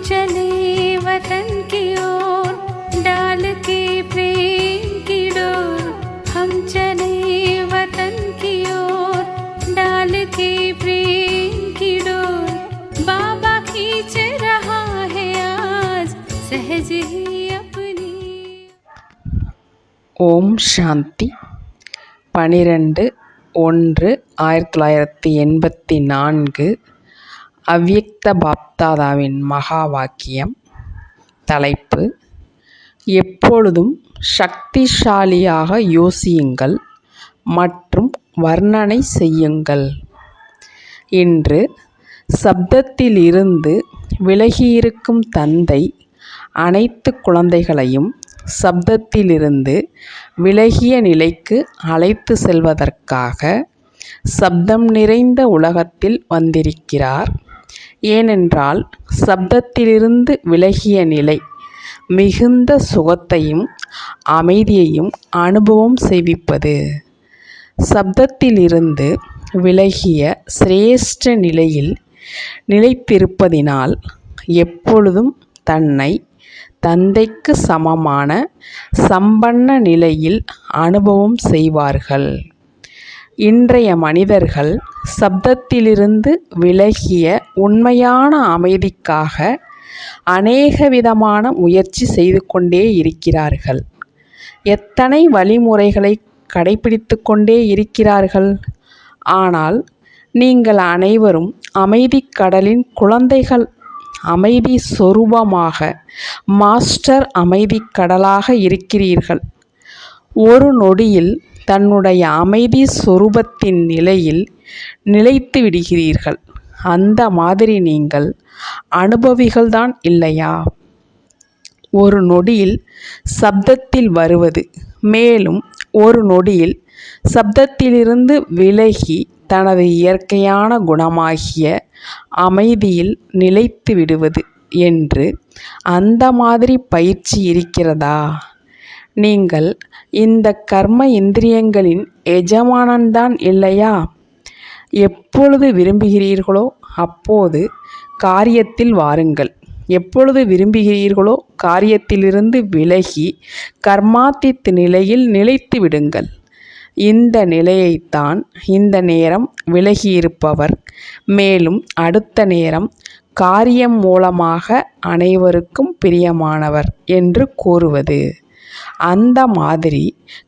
चले वतन की ओर डाल के प्रेम की डोर। हम चले वतन की ओर डाल के प्रेम की डोर। बाबा खींच रहा है आज सहज ही अपनी। ஓம் சாந்தி 12/1/1984 அவ்யக்த பாப்தாதாவின் மகா வாக்கியம். தலைப்பு: எப்பொழுதும் சக்திசாலியாக யோசியுங்கள் மற்றும் வர்ணனை செய்யுங்கள். இன்று சப்தத்திலிருந்து விலகியிருக்கும் தந்தை அனைத்து குழந்தைகளையும் சப்தத்திலிருந்து விலகிய நிலைக்கு அழைத்து செல்வதற்காக சப்தம் நிறைந்த உலகத்தில் வந்திருக்கிறார். ஏனென்றால் சப்தத்திலிருந்து விலகிய நிலை மிகுந்த சுகத்தையும் அமைதியையும் அனுபவம் செய்விப்பது. சப்தத்திலிருந்து விலகிய சிரேஷ்ட நிலையில் நிலைத்திருப்பதினால் எப்பொழுதும் தன்னை தந்தைக்கு சமமான சம்பன்ன நிலையில் அனுபவம் செய்வார்கள். இன்றைய மனிதர்கள் சப்தத்திலிருந்து விலகிய உண்மையான அமைதிக்காக அநேக விதமான முயற்சி செய்து கொண்டே இருக்கிறார்கள். எத்தனை வழிமுறைகளை கடைபிடித்து கொண்டே இருக்கிறார்கள். ஆனால் நீங்கள் அனைவரும் அமைதிக் கடலின் குழந்தைகள். அமைதி சொரூபமாக மாஸ்டர் அமைதிக் கடலாக இருக்கிறீர்கள். ஒரு நொடியில் தன்னுடைய அமைதி சொரூபத்தின் நிலையில் நிலைத்து விடுகிறீர்கள். அந்த மாதிரி நீங்கள் அனுபவிகள்தான் இல்லையா? ஒரு நொடியில் சப்தத்தில் வருவது, மேலும் ஒரு நொடியில் சப்தத்திலிருந்து விலகி தனது இயற்கையான குணமாகிய அமைதியில் நிலைத்து விடுவது என்று அந்த மாதிரி பயிற்சி இருக்கிறதா? நீங்கள் இந்த கர்ம இந்திரியங்களின் எஜமானன்தான் இல்லையா? எப்பொழுது விரும்புகிறீர்களோ அப்போது காரியத்தில் வாருங்கள். எப்பொழுது விரும்புகிறீர்களோ காரியத்திலிருந்து விலகி கர்மாத்தீத் நிலையில் நிலைத்து விடுங்கள். இந்த நிலையைத்தான் இந்த நேரம் விலகியிருப்பவர், மேலும் அடுத்த நேரம் காரியம் மூலமாக அனைவருக்கும் பிரியமானவர் என்று கூறுவது. அந்த மாதிரி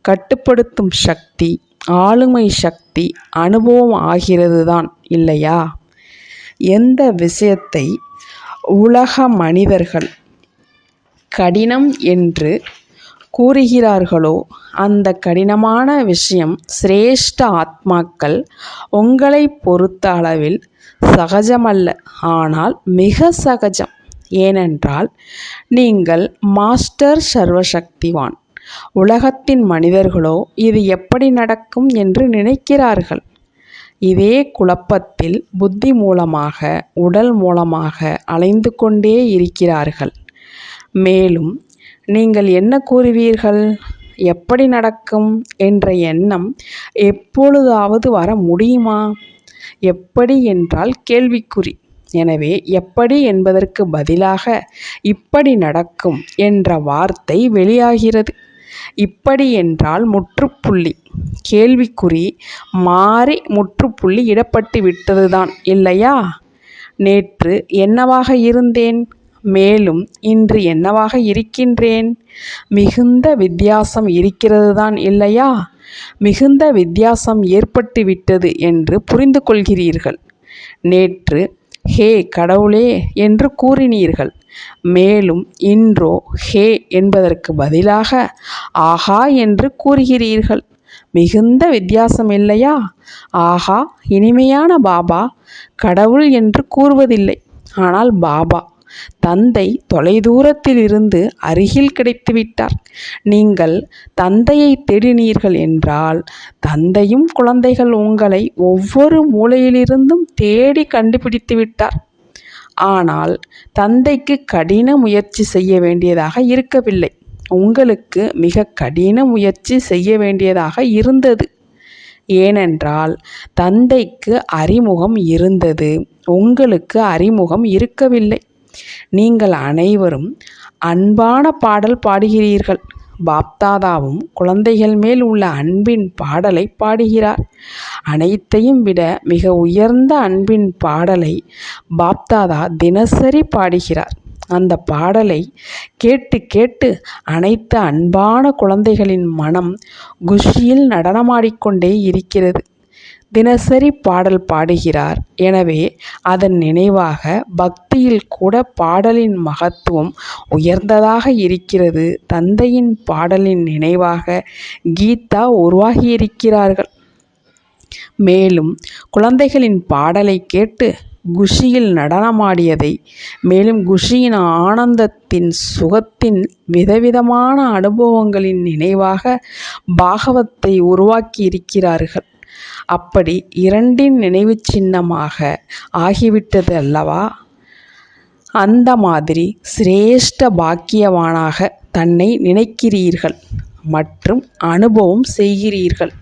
கட்டுப்படுத்தும் சக்தி, ஆளுமை சக்தி அனுபவம் ஆகிறதுதான் இல்லையா? எந்த விஷயத்தை உலக மனிதர்கள் கடினம் என்று கூறுகிறார்களோ அந்த கடினமான விஷயம் சிரேஷ்ட ஆத்மாக்கள் உங்களை பொறுத்த அளவில் சகஜமல்ல, ஆனால் மிக சகஜம். ஏனென்றால் நீங்கள் மாஸ்டர் சர்வசக்திவான். உலகத்தின் மனிதர்களோ இது எப்படி நடக்கும் என்று நினைக்கிறார்கள். இதே குழப்பத்தில் புத்தி மூலமாக உடல் மூலமாக அலைந்து கொண்டே இருக்கிறார்கள். மேலும் நீங்கள் என்ன கூறுவீர்கள்? எப்படி நடக்கும் என்ற எண்ணம் எப்பொழுதாவது வர முடியுமா? எப்படி என்றால் கேள்விக்குறி. எனவே எப்படி என்பதற்கு பதிலாக இப்படி நடக்கும் என்ற வார்த்தை வெளியாகிறது. இப்படி என்றால் முற்றுப்புள்ளி. கேள்விக்குறி மாறி முற்றுப்புள்ளி இடப்பட்டு விட்டதுதான் இல்லையா? நேற்று என்னவாக இருந்தேன், மேலும் இன்று என்னவாக இருக்கின்றேன்? மிகுந்த வித்தியாசம் இருக்கிறதுதான் இல்லையா? மிகுந்த வித்தியாசம் ஏற்பட்டு விட்டது என்று புரிந்து கொள்கிறீர்கள். நேற்று ஹே கடவுளே என்று கூறினீர்கள். மேலும் இன்றோ ஹே என்பதற்கு பதிலாக ஆஹா என்று கூறுகிறீர்கள். மிகுந்த வித்தியாசம் இல்லையா? ஆஹா, இனிமையான பாபா கடவுள் என்று கூறுவதில்லை, ஆனால் பாபா தந்தை தொலைதூரத்தில் இருந்து அருகில் கிடைத்துவிட்டார். நீங்கள் தந்தையை தேடினீர்கள் என்றால் தந்தையும் குழந்தைகள் உங்களை ஒவ்வொரு மூலையிலிருந்தும் தேடி கண்டுபிடித்து விட்டார். ஆனால் தந்தைக்கு கடின முயற்சி செய்ய வேண்டியதாக இருக்கவில்லை. உங்களுக்கு மிக கடின முயற்சி செய்ய வேண்டியதாக இருந்தது. ஏனென்றால் தந்தைக்கு அறிமுகம் இருந்தது, உங்களுக்கு அறிமுகம் இருக்கவில்லை. நீங்கள் அனைவரும் அன்பான பாடல் பாடுகிறீர்கள். பாப்தாதாவும் குழந்தைகள் மேல் உள்ள அன்பின் பாடலை பாடுகிறார். அனைத்தையும் விட மிக உயர்ந்த அன்பின் பாடலை பாப்தாதா தினசரி பாடுகிறார். அந்த பாடலை கேட்டு கேட்டு அனைத்து அன்பான குழந்தைகளின் மனம் குஷியில் நடனமாடிக்கொண்டே இருக்கிறது. தினசரி பாடல் பாடுகிறார். எனவே அதன் நினைவாக பக்தியில் கூட பாடலின் மகத்துவம் உயர்ந்ததாக இருக்கிறது. தந்தையின் பாடலின் நினைவாக கீதா உருவாகியிருக்கிறார்கள். மேலும் குழந்தைகளின் பாடலை கேட்டு குஷியில் நடனமாடியதை, மேலும் குஷியின் ஆனந்தத்தின் சுகத்தின் விதவிதமான அனுபவங்களின் நினைவாக பாகவத்தை உருவாக்கி இருக்கிறார்கள். அப்படி இரண்டின் நினைவு சின்னமாக ஆகிவிட்டது அல்லவா? அந்த மாதிரி சிரேஷ்ட பாக்கியவானாக தன்னை நினைக்கிறீர்கள் மற்றும் அனுபவம் செய்கிறீர்கள்.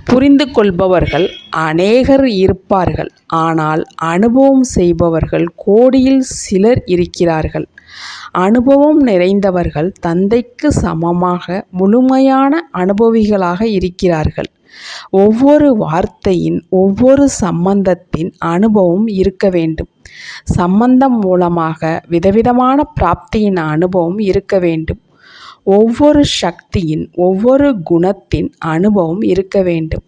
புரிந்து கொள்பவர்கள் அநேகர் இருப்பார்கள், ஆனால் அனுபவம் செய்பவர்கள் கோடியில் சிலர் இருக்கிறார்கள். அனுபவம் நிறைந்தவர்கள் தந்தைக்கு சமமாக முழுமையான அனுபவிகளாக இருக்கிறார்கள். ஒவ்வொரு வார்த்தையின் ஒவ்வொரு சம்பந்தத்தின் அனுபவம் இருக்க வேண்டும். சம்பந்தம் மூலமாக விதவிதமான பிராப்தியின் அனுபவம் இருக்க வேண்டும். ஒவ்வொரு சக்தியின் ஒவ்வொரு குணத்தின் அனுபவம் இருக்க வேண்டும்.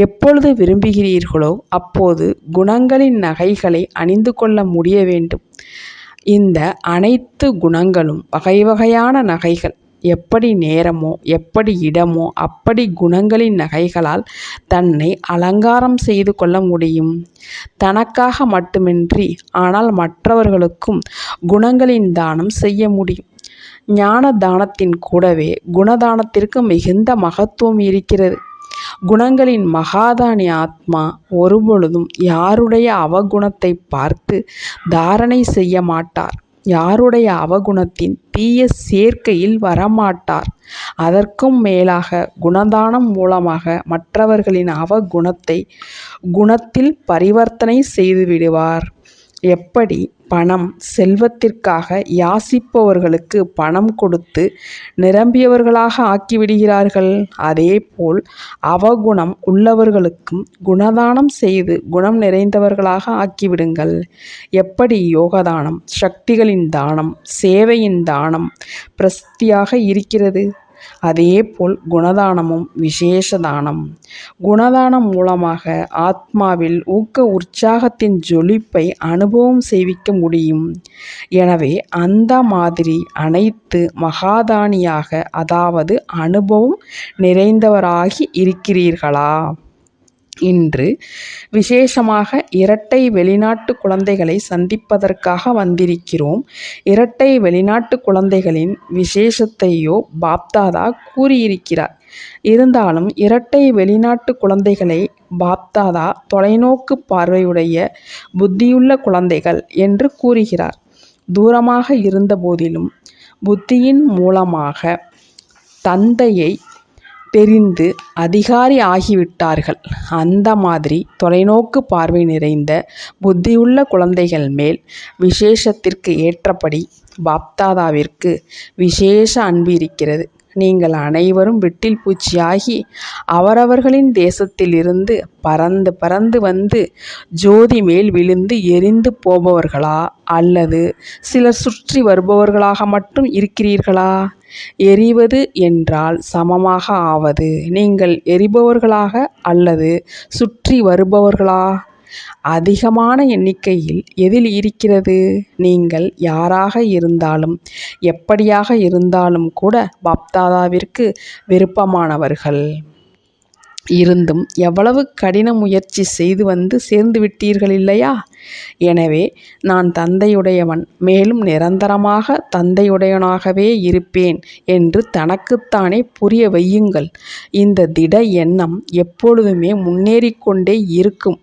எப்பொழுது விரும்புகிறீர்களோ அப்போது குணங்களின் நகைகளை அணிந்து கொள்ள முடிய வேண்டும். இந்த அனைத்து குணங்களும் வகை வகையான நகைகள். எப்படி நேரமோ எப்படி இடமோ அப்படி குணங்களின் நகைகளால் தன்னை அலங்காரம் செய்து கொள்ள முடியும். தனக்காக மட்டுமின்றி ஆனால் மற்றவர்களுக்கும் குணங்களின் தானம் செய்ய முடியும். ஞான தானத்தின் கூடவே குணதானத்திற்கு மிகுந்த மகத்துவம் இருக்கிறது. குணங்களின் மகாதானி ஆத்மா ஒருபொழுதும் யாருடைய அவகுணத்தை பார்த்து தாரணை செய்ய மாட்டார். யாருடைய அவகுணத்தின் தீய சேர்க்கையில் வரமாட்டார். அதற்கும் மேலாக குணதானம் மூலமாக மற்றவர்களின் அவகுணத்தை குணத்தில் பரிவர்த்தனை செய்து விடுவார். எப்படி பணம் செல்வத்திற்காக யாசிப்பவர்களுக்கு பணம் கொடுத்து நிரம்பியவர்களாக ஆக்கிவிடுகிறார்கள், அதேபோல் அவகுணம் உள்ளவர்களுக்கும் குணதானம் செய்து குணம் நிறைந்தவர்களாக ஆக்கிவிடுங்கள். எப்படி யோகதானம், சக்திகளின் தானம், சேவையின் தானம் பிரசித்தியாக இருக்கிறது, அதேபோல் குணதானமும் விசேஷ தானம். குணதானம் மூலமாக ஆத்மாவில் ஊக்க உற்சாகத்தின் ஜொலிப்பை அனுபவம் செய்விக்க முடியும். எனவே அந்த மாதிரி அனைத்து மகாதானியாக, அதாவது அனுபவம் நிறைந்தவராகி இருக்கிறீர்களா? இன்று விசேஷமாக இரட்டை வெளிநாட்டு குழந்தைகளை சந்திப்பதற்காக வந்திருக்கிறோம். இரட்டை வெளிநாட்டு குழந்தைகளின் விசேஷத்தையோ பாப்தாதா கூறியிருக்கிறார். இருந்தாலும் இரட்டை வெளிநாட்டு குழந்தைகளை பாப்தாதா தொலைநோக்கு பார்வையுடைய புத்தியுள்ள குழந்தைகள் என்று கூறுகிறார். தூரமாக இருந்த போதிலும் புத்தியின் மூலமாக தந்தையை தெரிந்து அதிகாரி ஆகிவிட்டார்கள். அந்த மாதிரி தொலைநோக்கு பார்வை நிறைந்த புத்தியுள்ள குழந்தைகள் மேல் விசேஷத்திற்கு ஏற்றபடி பாப்தாதாவிற்கு விசேஷ அன்பு இருக்கிறது. நீங்கள் அனைவரும் விட்டில் பூச்சியாகி அவரவர்களின் தேசத்தில் இருந்து பறந்து பறந்து வந்து ஜோதி மேல் விழுந்து எரிந்து போபவர்களா அல்லது சிலர் சுற்றி வருபவர்களாக மட்டும் இருக்கிறீர்களா? எரிவது என்றால் சமமாக ஆவது. நீங்கள் எரிபவர்களாக அல்லது சுற்றி வருபவர்களா? அதிகமான எண்ணிக்கையில் எதில் இருக்கிறது? நீங்கள் யாராக இருந்தாலும் எப்படியாக இருந்தாலும் கூட பாப்தாதாவிற்கு விருப்பமானவர்கள். இருந்தும் எவ்வளவு கடின முயற்சி செய்து வந்து சேர்ந்து விட்டீர்கள் இல்லையா? எனவே நான் தந்தையுடையவன், மேலும் நிரந்தரமாக தந்தையுடையவனாகவே இருப்பேன் என்று தனக்குத்தானே புரிய வையுங்கள். இந்த திட எண்ணம் எப்பொழுதுமே முன்னேறிக்கொண்டே இருக்கும்.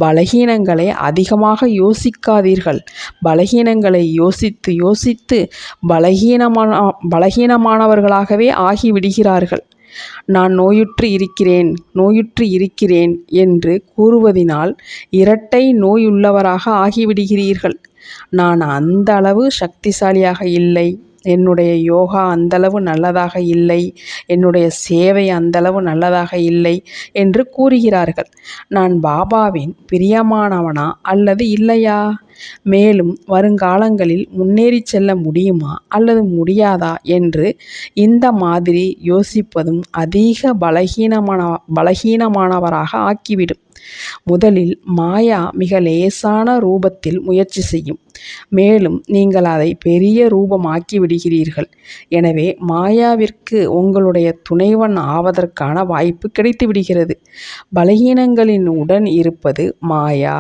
பலகீனங்களை அதிகமாக யோசிக்காதீர்கள். பலகீனங்களை யோசித்து யோசித்து பலகீனமானவர்களாகவே ஆகிவிடுகிறார்கள். நான் நோயுற்று இருக்கிறேன் என்று கூறுவதினால் இரட்டை நோயுள்ளவராக ஆகிவிடுகிறீர்கள். நான் அந்த அளவு சக்திசாலியாக இல்லை, என்னுடைய யோகா அந்தளவு நல்லதாக இல்லை, என்னுடைய சேவை அந்தளவு நல்லதாக இல்லை என்று கூறுகிறார்கள். நான் பாபாவின் பிரியமானவனா அல்லது இல்லையா? மேலும் வருங்காலங்களில் முன்னேறி செல்ல முடியுமா அல்லது முடியாதா என்று இந்த மாதிரி யோசிப்பதும் அதிக பலகீனமானவராக ஆக்கிவிடும். முதலில் மாயா மிக லேசான ரூபத்தில் முயற்சி செய்யும். மேலும் நீங்கள் அதை பெரிய ரூபமாக்கி விடுகிறீர்கள். எனவே மாயாவிற்கு உங்களுடைய துணைவன் ஆவதற்கான வாய்ப்பு கிடைத்து விடுகிறது. பலகீனங்களின் உடன் இருப்பது மாயா.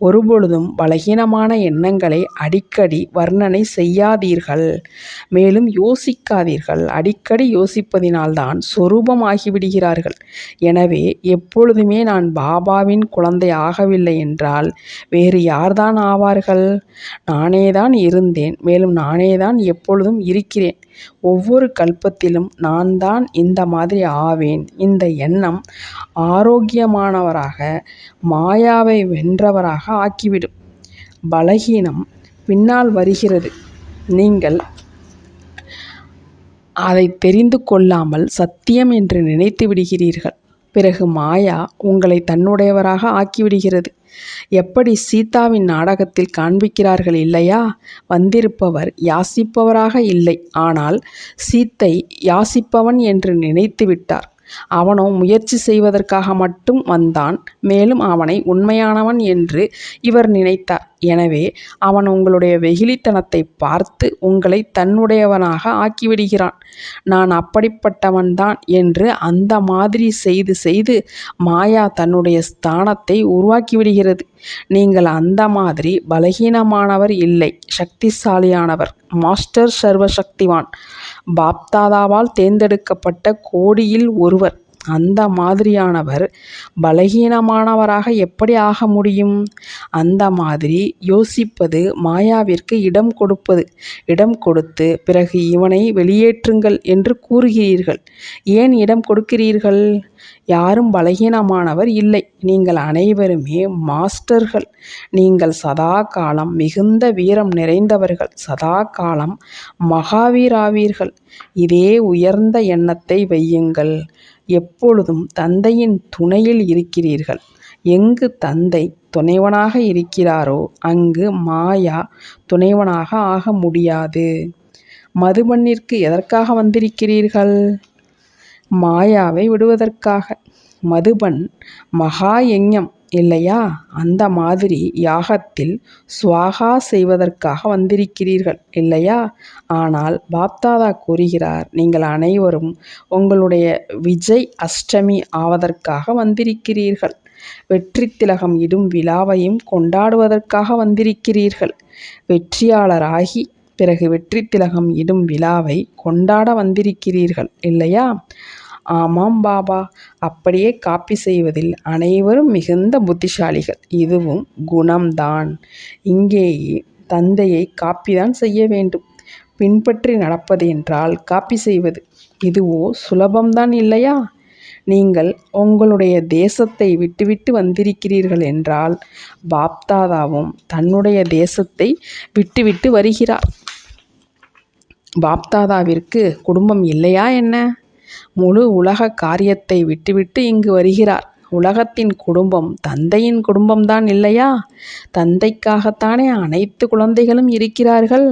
ஒருபொழுதும் பலகீனமான எண்ணங்களை அடிக்கடி வர்ணனை செய்யாதீர்கள். மேலும் யோசிக்காதீர்கள். அடிக்கடி யோசிப்பதினால்தான் சொரூபமாகிவிடுகிறார்கள். எனவே எப்பொழுதுமே நான் பாபாவின் குழந்தை ஆகவில்லை என்றால் வேறு யார்தான் ஆவார்கள்? நானேதான் இருந்தேன், மேலும் நானேதான் எப்பொழுதும் இருக்கிறேன். ஒவ்வொரு கல்பத்திலும் நான் தான் இந்த மாதிரி ஆவேன். இந்த எண்ணம் ஆரோக்கியமானவராக மாயாவை வென்றவராக ஆக்கிவிடும். பலகீனம் பின்னால் வருகிறது. நீங்கள் அதை தெரிந்து கொள்ளாமல் சத்தியம் என்று நினைத்து விடுகிறீர்கள். பிறகு மாயா உங்களை தன்னுடையவராக ஆக்கிவிடுகிறது. எப்படி சீதாவின் நாடகத்தில் காண்பிக்கிறார்கள் இல்லையா? வந்திருப்பவர் யாசிப்பவராக இல்லை, ஆனால் சீத்தை யாசிப்பவன் என்று நினைத்து விட்டார். அவனோ முயற்சி செய்வதற்காக மட்டும் வந்தான். மேலும் அவனை உண்மையானவன் என்று இவர் நினைத்தார். எனவே அவன் உங்களுடைய வெகுளித்தனத்தை பார்த்து உங்களை தன்னுடையவனாக ஆக்கிவிடுகிறான். நான் அப்படிப்பட்டவன்தான் என்று அந்த மாதிரி செய்து செய்து மாயா தன்னுடைய ஸ்தானத்தை உருவாக்கிவிடுகிறது. நீங்கள் அந்த மாதிரி பலகீனமானவர் இல்லை, சக்திசாலியானவர், மாஸ்டர் சர்வசக்திவான், பாப்தாதாவால் தேர்ந்தெடுக்கப்பட்ட கோடியில் ஒருவர். அந்த மாதிரியானவர் பலகீனமானவராக எப்படி ஆக முடியும்? அந்த மாதிரி யோசிப்பது மாயாவிற்கு இடம் கொடுப்பது. இடம் கொடுத்து பிறகு இவனை வெளியேற்றுங்கள் என்று கூறுகிறீர்கள். ஏன் இடம் கொடுக்கிறீர்கள்? யாரும் பலகீனமானவர் இல்லை. நீங்கள் அனைவருமே மாஸ்டர்கள். நீங்கள் சதா காலம் மிகுந்த வீரம் நிறைந்தவர்கள், சதா காலம் மகாவீராவீர்கள். இதே உயர்ந்த எண்ணத்தை வையுங்கள். எப்பொழுதும் தந்தையின் துணையில் இருக்கிறீர்கள். எங்கு தந்தை துணைவனாக இருக்கிறாரோ அங்கு மாயா துணைவனாக ஆக முடியாது. மதுபனிற்கு எதற்காக வந்திருக்கிறீர்கள்? மாயாவை விடுவதற்காக. மதுபன் மகா யஞ்ஞம் இல்லையா? அந்த மாதிரி யாகத்தில் ஸ்வாகா செய்வதற்காக வந்திருக்கிறீர்கள் இல்லையா? ஆனால் பாப்தாதா கூறுகிறார், நீங்கள் அனைவரும் உங்களுடைய விஜய் அஷ்டமி ஆவதற்காக வந்திருக்கிறீர்கள். வெற்றி திலகம் இடும் விழாவையும் கொண்டாடுவதற்காக வந்திருக்கிறீர்கள். வெற்றியாளராகி பிறகு வெற்றி திலகம் இடும் விழாவை கொண்டாட வந்திருக்கிறீர்கள் இல்லையா? ஆமாம் பாபா, அப்படியே காப்பி செய்வதில் அனைவரும் மிகுந்த புத்திசாலிகள். இதுவும் குணம்தான். இங்கேயே தந்தையை காப்பிதான் செய்ய வேண்டும். பின்பற்றி நடப்பது என்றால் காப்பி செய்வது. இதுவோ சுலபம்தான் இல்லையா? நீங்கள் உங்களுடைய தேசத்தை விட்டுவிட்டு வந்திருக்கிறீர்கள் என்றால் பாப்தாதாவும் தன்னுடைய தேசத்தை விட்டுவிட்டு வருகிறார். பாப்தாதாவிற்கு குடும்பம் இல்லையா என்ன? முழு உலக காரியத்தை விட்டுவிட்டு இங்கு வருகிறார். உலகத்தின் குடும்பம் தந்தையின் குடும்பம்தான் இல்லையா? தந்தைக்காகத்தானே அனைத்து குழந்தைகளும் இருக்கிறார்கள்.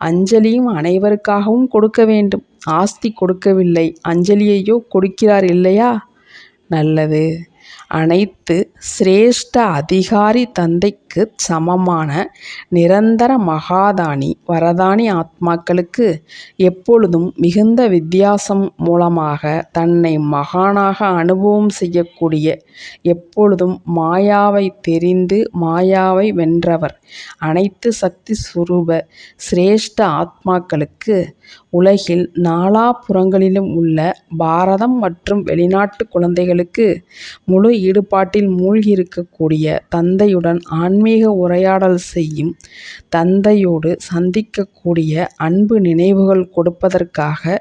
அஞ்சலியும் அனைவருக்காகவும் கொடுக்க வேண்டும். ஆஸ்தி கொடுக்கவில்லை, அஞ்சலியையோ கொடுக்கிறார் இல்லையா? நல்லது. அனைத்து சிரேஷ்ட அதிகாரி தந்தைக்கு சமமான நிரந்தர மகாதானி வரதானி ஆத்மாக்களுக்கு எப்பொழுதும் மிகுந்த வித்தியாசம் மூலமாக தன்னை மகானாக அனுபவம் செய்யக்கூடிய, எப்பொழுதும் மாயாவை தெரிந்து மாயாவை வென்றவர் அனைத்து சக்தி சுரூப சிரேஷ்ட ஆத்மாக்களுக்கு உலகில் நாலாபுறங்களிலும் உள்ள பாரதம் மற்றும் வெளிநாட்டு குழந்தைகளுக்கு முழு ஈடுபாட்டில் மூழ்கியிருக்கக்கூடிய தந்தையுடன் ஆன்மீக உரையாடல் செய்யும், தந்தையோடு சந்திக்கக்கூடிய அன்பு நினைவுகள் கொடுப்பதற்காக,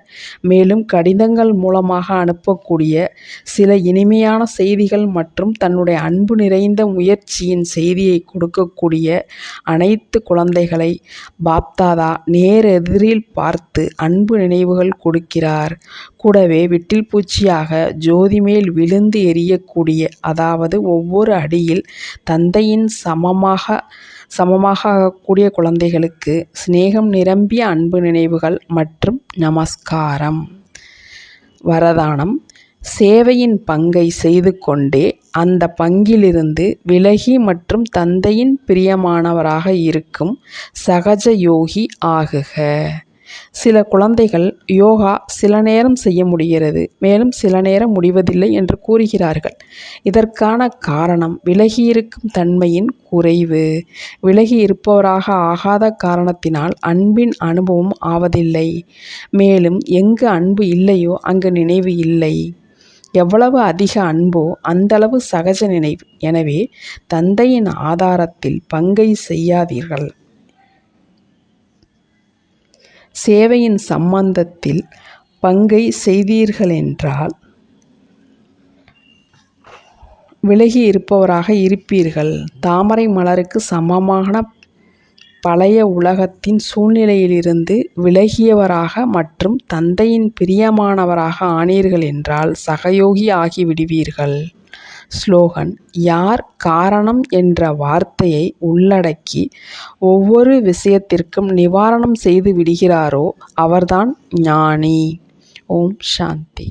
மேலும் கடிதங்கள் மூலமாக அனுப்பக்கூடிய சில இனிமையான செய்திகள் மற்றும் தன்னுடைய அன்பு நிறைந்த முயற்சியின் செய்தியை கொடுக்கக்கூடிய அனைத்து குழந்தைகளை பாப்தாதா நேரெதிரில் பார்த்து அன்பு நினைவுகள் கொடுக்கிறார். கூடவே விட்டில் பூச்சியாக ஜோதி மேல் விழுந்து எரியக்கூடிய, அதாவது ஒவ்வொரு அடியில் தந்தையின் சமமாக ஆகக்கூடிய குழந்தைகளுக்கு சிநேகம் நிரம்பிய அன்பு நினைவுகள் மற்றும் நமஸ்காரம். வரதானம்: சேவையின் பங்கை செய்து கொண்டே அந்த பங்கிலிருந்து விலகி மற்றும் தந்தையின் பிரியமானவராக இருக்கும் சகஜ யோகி ஆகுக. சில குழந்தைகள் யோகா சில நேரம் செய்ய முடிகிறது, மேலும் சில நேரம் முடிவதில்லை என்று கூறுகிறார்கள். இதற்கான காரணம் விலகியிருக்கும் தன்மையின் குறைவு. விலகி இருப்பவராக ஆகாத காரணத்தினால் அன்பின் அனுபவம் ஆவதில்லை. மேலும் எங்கு அன்பு இல்லையோ அங்கு நினைவு இல்லை. எவ்வளவு அதிக அன்போ அந்தளவு சகஜ நினைவு. எனவே தந்தையின் ஆதாரத்தில் பங்கை செய்யாதீர்கள். சேவையின் சம்பந்தத்தில் பங்கை செய்தீர்களென்றால் விலகி இருப்பவராக இருப்பீர்கள். தாமரை மலருக்கு சமமான பழைய உலகத்தின் சூழ்நிலையிலிருந்து விலகியவராக மற்றும் தந்தையின் பிரியமானவராக ஆனீர்கள் என்றால் சகயோகி ஆகிவிடுவீர்கள். ஸ்லோகன்: யார் காரணம் என்ற வார்த்தையை உள்ளடக்கி ஒவ்வொரு விஷயத்திற்கும் நிவாரணம் செய்து விடுகிறாரோ அவர்தான் ஞானி. ஓம் சாந்தி.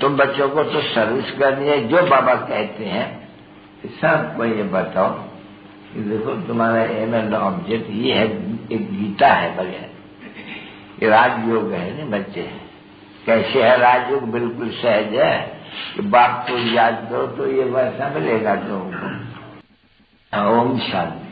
तुम बच्चों को तो सर्विस करनी है, जो बाबा कहते हैं सबको ये बताओ कि देखो तुम्हारा एम एंड ऑब्जेक्ट ये है, एक गीता है बगैर, ये राजयोग है ना बच्चे। कैसे है राजयोग? बिल्कुल सहज है कि बाप को याद करो तो ये वैसा मिलेगा तुमको। ओम शांति।